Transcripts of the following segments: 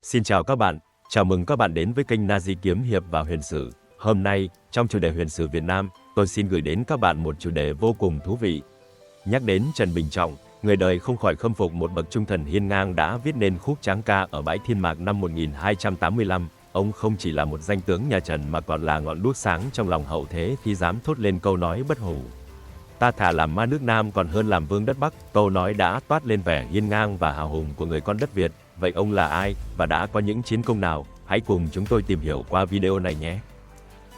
Xin chào các bạn, chào mừng các bạn đến với kênh Nazi Kiếm Hiệp và Huyền Sử. Hôm nay, trong chủ đề Huyền Sử Việt Nam, tôi xin gửi đến các bạn một chủ đề vô cùng thú vị. Nhắc đến Trần Bình Trọng, người đời không khỏi khâm phục một bậc trung thần hiên ngang đã viết nên khúc Tráng Ca ở bãi Thiên Mạc năm 1285. Ông không chỉ là một danh tướng nhà Trần mà còn là ngọn đuốc sáng trong lòng hậu thế khi dám thốt lên câu nói bất hủ. Ta thà làm ma nước Nam còn hơn làm vương đất Bắc. Câu nói đã toát lên vẻ hiên ngang và hào hùng của người con đất Việt. Vậy ông là ai và đã có những chiến công nào? Hãy cùng chúng tôi tìm hiểu qua video này nhé.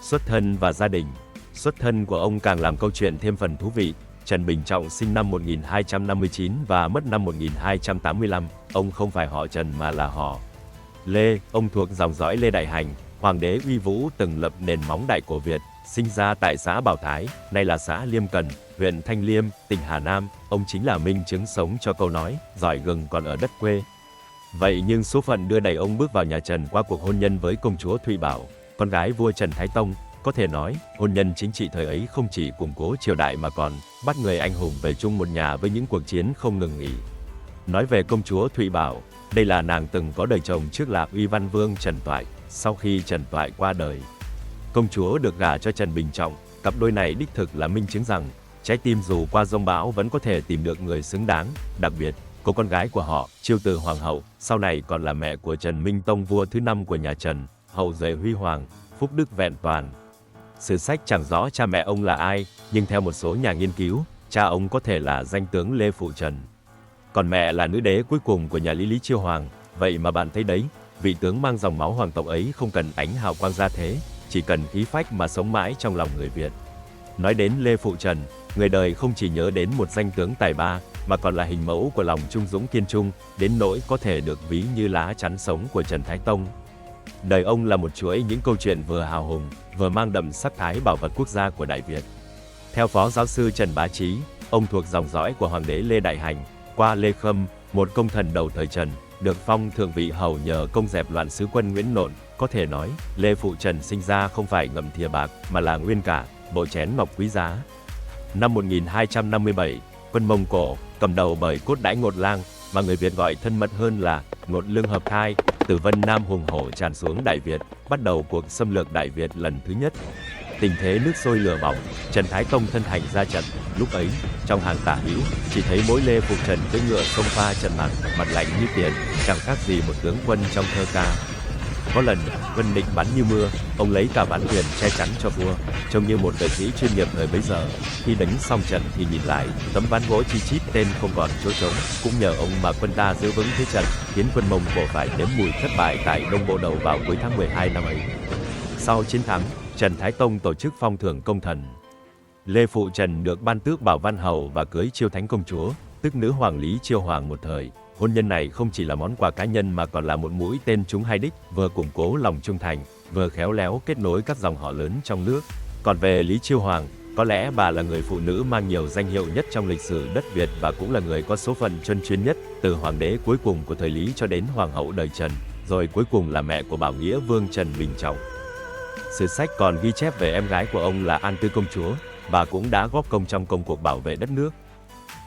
Xuất thân và gia đình. Xuất thân của ông càng làm câu chuyện thêm phần thú vị. Trần Bình Trọng sinh năm 1259 và mất năm 1285. Ông không phải họ Trần mà là họ Lê. Ông thuộc dòng dõi Lê Đại Hành, hoàng đế uy vũ từng lập nền móng đại cổ Việt. Sinh ra tại xã Bảo Thái, nay là xã Liêm Cần, huyện Thanh Liêm, tỉnh Hà Nam. Ông chính là minh chứng sống cho câu nói, giỏi gừng còn ở đất quê. Vậy nhưng số phận đưa đẩy ông bước vào nhà Trần qua cuộc hôn nhân với công chúa Thụy Bảo, con gái vua Trần Thái Tông. Có thể nói, hôn nhân chính trị thời ấy không chỉ củng cố triều đại mà còn bắt người anh hùng về chung một nhà với những cuộc chiến không ngừng nghỉ. Nói về công chúa Thụy Bảo, đây là nàng từng có đời chồng trước là Uy Văn Vương Trần Toại. Sau khi Trần Toại qua đời, công chúa được gả cho Trần Bình Trọng. Cặp đôi này đích thực là minh chứng rằng trái tim dù qua giông bão vẫn có thể tìm được người xứng đáng. Đặc biệt, cô con gái của họ, Chiêu Từ Hoàng hậu, sau này còn là mẹ của Trần Minh Tông vua thứ 5 của nhà Trần, hậu duệ huy hoàng, phúc đức vẹn toàn. Sử sách chẳng rõ cha mẹ ông là ai, nhưng theo một số nhà nghiên cứu, cha ông có thể là danh tướng Lê Phụ Trần. Còn mẹ là nữ đế cuối cùng của nhà Lý Chiêu Hoàng. Vậy mà bạn thấy đấy, vị tướng mang dòng máu hoàng tộc ấy không cần ánh hào quang gia thế, chỉ cần khí phách mà sống mãi trong lòng người Việt. Nói đến Lê Phụ Trần, người đời không chỉ nhớ đến một danh tướng tài ba, mà còn là hình mẫu của lòng trung dũng kiên trung, đến nỗi có thể được ví như lá chắn sống của Trần Thái Tông. Đời ông là một chuỗi những câu chuyện vừa hào hùng, vừa mang đậm sắc thái bảo vật quốc gia của Đại Việt. Theo Phó Giáo sư Trần Bá Trí, ông thuộc dòng dõi của Hoàng đế Lê Đại Hành, qua Lê Khâm, một công thần đầu thời Trần, được phong thượng vị hầu nhờ công dẹp loạn sứ quân Nguyễn Nộn. Có thể nói, Lê Phụ Trần sinh ra không phải ngậm thìa bạc, mà là nguyên cả, bộ chén ngọc quý giá. Năm 1257, quân Mông Cổ, cầm đầu bởi Cốt Đãi Ngột Lang, mà người Việt gọi thân mật hơn là Ngột Lương Hợp Thai, từ Vân Nam hùng hổ tràn xuống Đại Việt, bắt đầu cuộc xâm lược Đại Việt lần thứ nhất. Tình thế nước sôi lửa bỏng, Trần Thái Tông thân hành ra trận. Lúc ấy, trong hàng tả hữu, chỉ thấy mỗi Lê Phụ Trần cưỡi ngựa xông pha trận mặt lạnh như tiền, chẳng khác gì một tướng quân trong thơ ca. Có lần, quân địch bắn như mưa, ông lấy cả ván thuyền che chắn cho vua, trông như một vệ sĩ chuyên nghiệp thời bấy giờ. Khi đánh xong trận thì nhìn lại, tấm ván gỗ chi chít tên không còn chỗ trống. Cũng nhờ ông mà quân ta giữ vững thế trận, khiến quân Mông Cổ phải nếm mùi thất bại tại Đông Bộ Đầu vào cuối tháng 12 năm ấy. Sau chiến thắng, Trần Thái Tông tổ chức phong thưởng công thần. Lê Phụ Trần được ban tước Bảo Văn Hầu và cưới Chiêu Thánh Công Chúa, tức nữ hoàng Lý Chiêu Hoàng một thời. Hôn nhân này không chỉ là món quà cá nhân mà còn là một mũi tên trúng hai đích, vừa củng cố lòng trung thành, vừa khéo léo kết nối các dòng họ lớn trong nước. Còn về Lý Chiêu Hoàng, có lẽ bà là người phụ nữ mang nhiều danh hiệu nhất trong lịch sử đất Việt và cũng là người có số phận chân chuyên nhất, từ hoàng đế cuối cùng của thời Lý cho đến hoàng hậu đời Trần, rồi cuối cùng là mẹ của Bảo Nghĩa Vương Trần Bình Trọng. Sử sách còn ghi chép về em gái của ông là An Tư Công Chúa, bà cũng đã góp công trong công cuộc bảo vệ đất nước.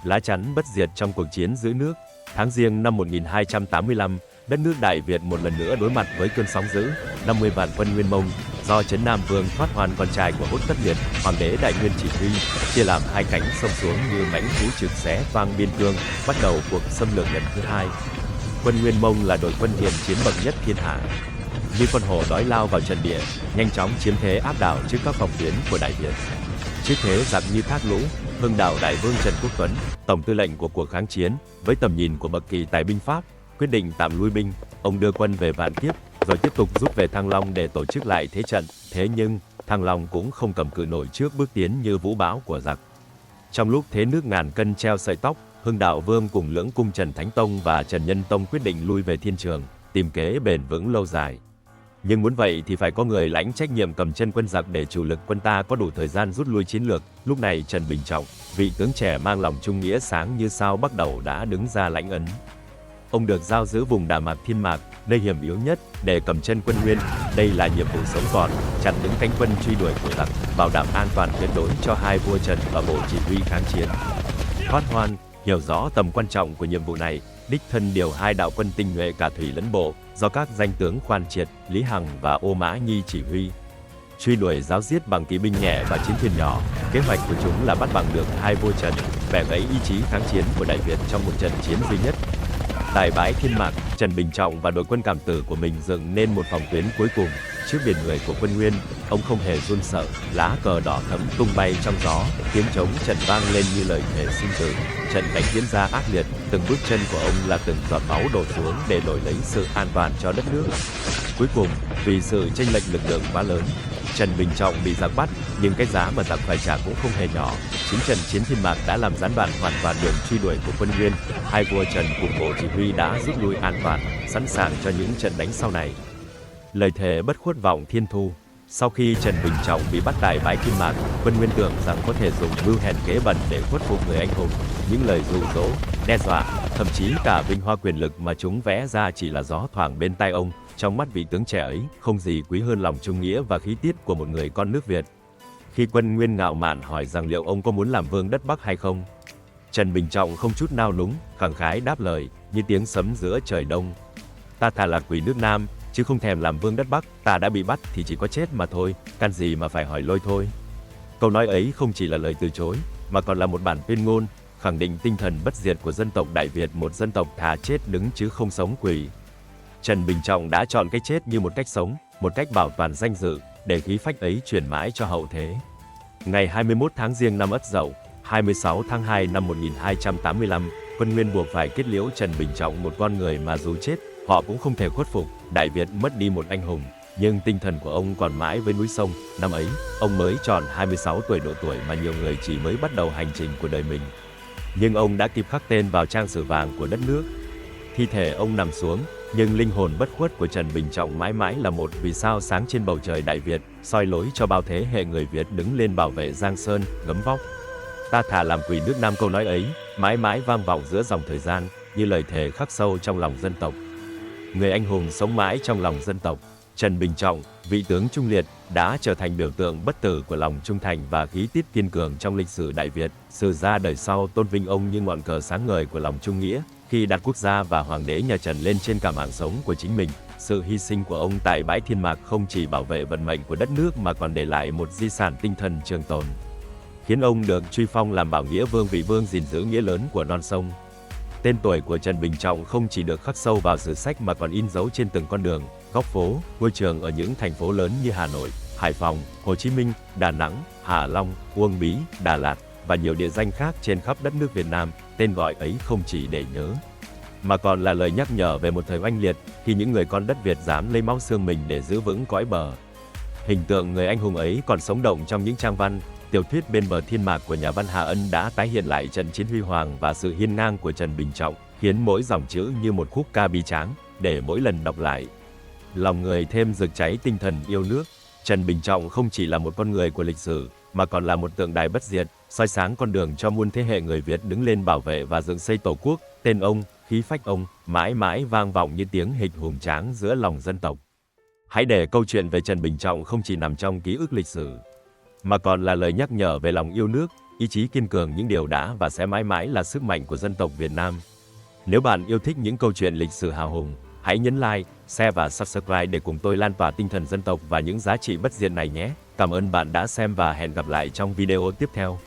Lá chắn bất diệt trong cuộc chiến giữ nước. Tháng Giêng năm 1285, đất nước Đại Việt một lần nữa đối mặt với cơn sóng dữ. 50 vạn quân Nguyên Mông do Trấn Nam Vương Thoát Hoan con trai của Hốt Tất Liệt, hoàng đế Đại Nguyên chỉ huy, chia làm hai cánh xông xuống như mãnh thú trực xé toang biên cương, bắt đầu cuộc xâm lược lần thứ hai. Quân Nguyên Mông là đội quân thiện chiến bậc nhất thiên hạ, như con hổ đói lao vào trận địa, nhanh chóng chiếm thế áp đảo trước các phòng tuyến của Đại Việt. Trước thế giặc như thác lũ, Hưng Đạo Đại Vương Trần Quốc Tuấn, tổng tư lệnh của cuộc kháng chiến, với tầm nhìn của bậc kỳ tài binh pháp, quyết định tạm lui binh. Ông đưa quân về Vạn Kiếp, rồi tiếp tục rút về Thăng Long để tổ chức lại thế trận. Thế nhưng, Thăng Long cũng không cầm cự nổi trước bước tiến như vũ bão của giặc. Trong lúc thế nước ngàn cân treo sợi tóc, Hưng Đạo Vương cùng lưỡng cung Trần Thánh Tông và Trần Nhân Tông quyết định lui về Thiên Trường, tìm kế bền vững lâu dài. Nhưng muốn vậy thì phải có người lãnh trách nhiệm cầm chân quân giặc để chủ lực quân ta có đủ thời gian rút lui chiến lược. Lúc này Trần Bình Trọng, vị tướng trẻ mang lòng trung nghĩa sáng như sao bắt đầu đã đứng ra lãnh ấn. Ông được giao giữ vùng Đà Mạc Thiên Mạc, nơi hiểm yếu nhất, để cầm chân quân Nguyên. Đây là nhiệm vụ sống còn, chặn đứng cánh quân truy đuổi của giặc, bảo đảm an toàn tuyệt đối cho hai vua Trần và bộ chỉ huy kháng chiến. Thoát Hoan hiểu rõ tầm quan trọng của nhiệm vụ này, đích thân điều 2 đạo quân tinh nhuệ cả thủy lẫn bộ, do các danh tướng Khoan Triệt, Lý Hằng và Ô Mã Nhi chỉ huy. Truy đuổi giáo giết bằng kỵ binh nhẹ và chiến thuyền nhỏ, kế hoạch của chúng là bắt bằng được hai vua Trần, bẻ gãy ý chí kháng chiến của Đại Việt trong một trận chiến duy nhất. Tại bãi Thiên Mạc, Trần Bình Trọng và đội quân cảm tử của mình dựng nên một phòng tuyến cuối cùng. Trước biển người của quân Nguyên, ông không hề run sợ, lá cờ đỏ thẫm tung bay trong gió, tiếng trống trận vang lên như lời thề sinh tử. Trận đánh diễn ra ác liệt, từng bước chân của ông là từng giọt máu đổ xuống để đổi lấy sự an toàn cho đất nước. Cuối cùng, vì sự chênh lệch lực lượng quá lớn, Trần Bình Trọng bị giặc bắt, nhưng cái giá mà giặc phải trả cũng không hề nhỏ. Chính trận chiến Thiên Mạc đã làm gián đoạn hoàn toàn đường truy đuổi của quân Nguyên. Hai vua Trần cùng bộ chỉ huy đã rút lui an toàn, sẵn sàng cho những trận đánh sau này. Lời thề bất khuất vọng thiên thu. Sau khi Trần Bình Trọng bị bắt tại bãi Thiên Mạc, quân Nguyên tưởng rằng có thể dùng mưu hèn kế bẩn để khuất phục người anh hùng. Những lời dụ dỗ, đe dọa, thậm chí cả vinh hoa quyền lực mà chúng vẽ ra chỉ là gió thoảng bên tai ông. Trong mắt vị tướng trẻ ấy, không gì quý hơn lòng trung nghĩa và khí tiết của một người con nước Việt. Khi quân Nguyên ngạo mạn hỏi rằng liệu ông có muốn làm vương đất Bắc hay không, Trần Bình Trọng không chút nao núng, khẳng khái đáp lời, như tiếng sấm giữa trời đông. Ta thà là quỷ nước Nam, chứ không thèm làm vương đất Bắc, ta đã bị bắt thì chỉ có chết mà thôi, can gì mà phải hỏi lôi thôi. Câu nói ấy không chỉ là lời từ chối, mà còn là một bản tuyên ngôn, khẳng định tinh thần bất diệt của dân tộc Đại Việt, một dân tộc thà chết đứng chứ không sống quỳ. Trần Bình Trọng đã chọn cái chết như một cách sống, một cách bảo toàn danh dự, để khí phách ấy truyền mãi cho hậu thế. Ngày 21 tháng Giêng năm Ất Dậu, 26 tháng 2 năm 1285, quân Nguyên buộc phải kết liễu Trần Bình Trọng, một con người mà dù chết, họ cũng không thể khuất phục. Đại Việt mất đi một anh hùng, nhưng tinh thần của ông còn mãi với núi sông. Năm ấy, ông mới tròn 26 tuổi, độ tuổi mà nhiều người chỉ mới bắt đầu hành trình của đời mình. Nhưng ông đã kịp khắc tên vào trang sử vàng của đất nước. Thi thể ông nằm xuống, nhưng linh hồn bất khuất của Trần Bình Trọng mãi mãi là một vì sao sáng trên bầu trời Đại Việt, soi lối cho bao thế hệ người Việt đứng lên bảo vệ Giang Sơn, gấm vóc. Ta thà làm quỷ nước Nam, câu nói ấy mãi mãi vang vọng giữa dòng thời gian, như lời thề khắc sâu trong lòng dân tộc. Người anh hùng sống mãi trong lòng dân tộc, Trần Bình Trọng, vị tướng trung liệt, đã trở thành biểu tượng bất tử của lòng trung thành và khí tiết kiên cường trong lịch sử Đại Việt. Sử gia đời sau tôn vinh ông như ngọn cờ sáng ngời của lòng trung nghĩa, khi đặt quốc gia và hoàng đế nhà Trần lên trên cả mạng sống của chính mình. Sự hy sinh của ông tại bãi Thiên Mạc không chỉ bảo vệ vận mệnh của đất nước mà còn để lại một di sản tinh thần trường tồn, khiến ông được truy phong làm Bảo Nghĩa Vương, vị vương gìn giữ nghĩa lớn của non sông. Tên tuổi của Trần Bình Trọng không chỉ được khắc sâu vào sử sách mà còn in dấu trên từng con đường, góc phố, ngôi trường ở những thành phố lớn như Hà Nội, Hải Phòng, Hồ Chí Minh, Đà Nẵng, Hạ Long, Uông Bí, Đà Lạt và nhiều địa danh khác trên khắp đất nước Việt Nam. Tên gọi ấy không chỉ để nhớ, mà còn là lời nhắc nhở về một thời oanh liệt, khi những người con đất Việt dám lấy máu xương mình để giữ vững cõi bờ. Hình tượng người anh hùng ấy còn sống động trong những trang văn, tiểu thuyết bên bờ Thiên Mạc của nhà văn Hà Ân đã tái hiện lại trận chiến huy hoàng và sự hiên ngang của Trần Bình Trọng, khiến mỗi dòng chữ như một khúc ca bi tráng, để mỗi lần đọc lại, lòng người thêm rực cháy tinh thần yêu nước. Trần Bình Trọng không chỉ là một con người của lịch sử, mà còn là một tượng đài bất diệt, soi sáng con đường cho muôn thế hệ người Việt đứng lên bảo vệ và dựng xây Tổ quốc. Tên ông, khí phách ông, mãi mãi vang vọng như tiếng hịch hùng tráng giữa lòng dân tộc. Hãy để câu chuyện về Trần Bình Trọng không chỉ nằm trong ký ức lịch sử, mà còn là lời nhắc nhở về lòng yêu nước, ý chí kiên cường, những điều đã và sẽ mãi mãi là sức mạnh của dân tộc Việt Nam. Nếu bạn yêu thích những câu chuyện lịch sử hào hùng, hãy nhấn like, share và subscribe để cùng tôi lan tỏa tinh thần dân tộc và những giá trị bất diệt này nhé. Cảm ơn bạn đã xem và hẹn gặp lại trong video tiếp theo.